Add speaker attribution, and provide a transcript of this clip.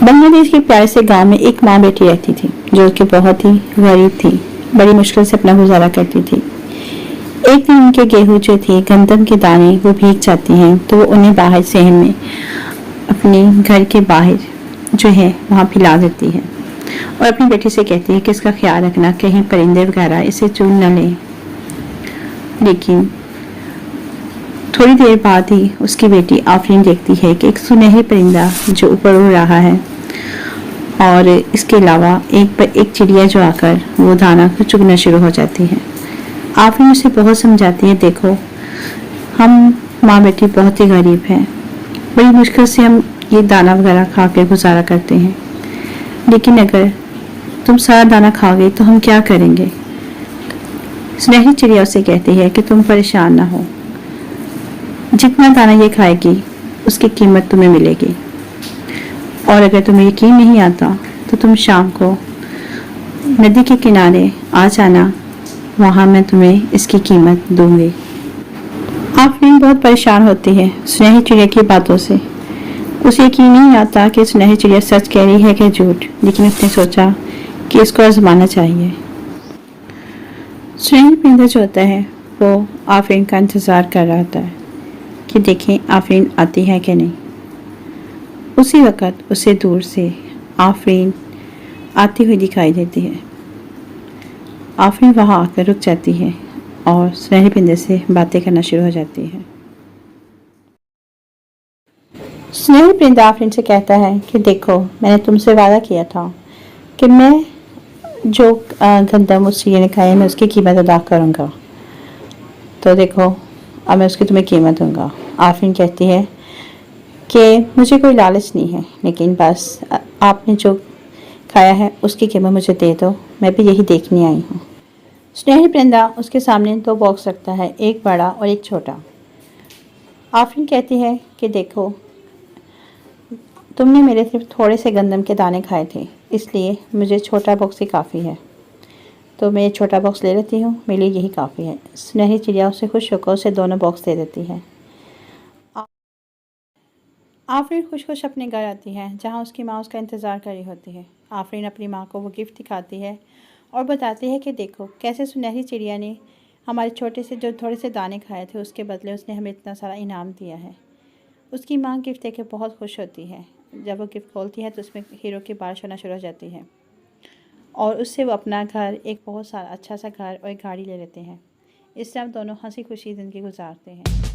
Speaker 1: बांग्लादेश के प्यारे से गांव में एक माँ बेटी रहती थी जो कि बहुत ही गरीब थी। बड़ी मुश्किल से अपना गुजारा करती थी। एक दिन उनके गेहूं जो थे गंदम के दाने वो भीग जाती हैं तो वो उन्हें बाहर सहन में अपने घर के बाहर जो है वहाँ फैला देती है और अपनी बेटी से कहती है कि इसका ख्याल रखना, कहीं परिंदे वगैरह इसे चुन न लें। लेकिन थोड़ी देर बाद ही उसकी बेटी आफरीन देखती है कि एक सुनहरी परिंदा जो ऊपर उड़ रहा है और इसके अलावा एक पर एक चिड़िया जो आकर वो दाना को चुगना शुरू हो जाती है। आफरीन उसे बहुत समझाती है, देखो हम माँ बेटी बहुत ही गरीब हैं, बड़ी मुश्किल से हम ये दाना वगैरह खा के गुजारा करते हैं, लेकिन अगर तुम सारा दाना खाओगे तो हम क्या करेंगे। सुनहरी चिड़िया उसे कहती है कि तुम परेशान ना हो, जितना दाना ये खाएगी उसकी कीमत तुम्हें मिलेगी, और अगर तुम्हें यकीन नहीं आता तो तुम शाम को नदी के किनारे आ जाना, वहाँ मैं तुम्हें इसकी कीमत दूंगी। आफरीन बहुत परेशान होती है सुनहरी चिड़िया की बातों से। उसे यकीन नहीं आता कि सुनहरी चिड़िया सच कह रही है कि झूठ, लेकिन उसने सोचा कि इसको आजमाना चाहिए। सुनहरी परिंदा जो होता है वो आफरीन का इंतज़ार कर रहा होता है कि देखें आफरीन आती है कि नहीं। उसी वक़्त उसे दूर से आफरीन आती हुई दिखाई देती है। आफरीन वहाँ आकर रुक जाती है और सुनहरे परिंदे से बातें करना शुरू हो जाती है। सुनहरे परिंदा आफरीन से कहता है कि देखो, मैंने तुमसे वादा किया था कि मैं जो गंदम उस चिड़िया ने खाया मैं उसकी कीमत अदा करूँगा, तो देखो अब मैं उसकी तुम्हें कीमत दूँगा। आफरीन कहती है कि मुझे कोई लालच नहीं है, लेकिन बस आपने जो खाया है उसकी कीमत मुझे दे दो, मैं भी यही देखने आई हूँ। सुनहरी परिंदा उसके सामने 2 बॉक्स रखता है, एक बड़ा और एक छोटा। आफरीन कहती है कि देखो, तुमने मेरे सिर्फ थोड़े से गंदम के दाने खाए थे, इसलिए मुझे छोटा बॉक्स ही काफ़ी है, तो मैं छोटा बॉक्स ले लेती हूँ, मेरे लिए यही काफ़ी है। सुनहरी चिड़िया उसे खुश होकर उसे दोनों बॉक्स दे देती है। आफरीन खुश खुश अपने घर आती है जहाँ उसकी माँ उसका इंतज़ार कर रही होती है। आफरीन अपनी माँ को वो गिफ्ट दिखाती है और बताती है कि देखो कैसे सुनहरी चिड़िया ने हमारे छोटे से जो थोड़े से दाने खाए थे उसके बदले उसने हमें इतना सारा इनाम दिया है। उसकी माँ गिफ्ट देकर बहुत खुश होती है। जब वो गिफ्ट खोलती है तो उसमें हीरो की बारिश होना शुरू हो जाती है और उससे वो अपना घर, एक बहुत सारा अच्छा सा घर और एक गाड़ी ले लेते हैं। इस तरह दोनों हंसी खुशी ज़िंदगी गुजारते हैं।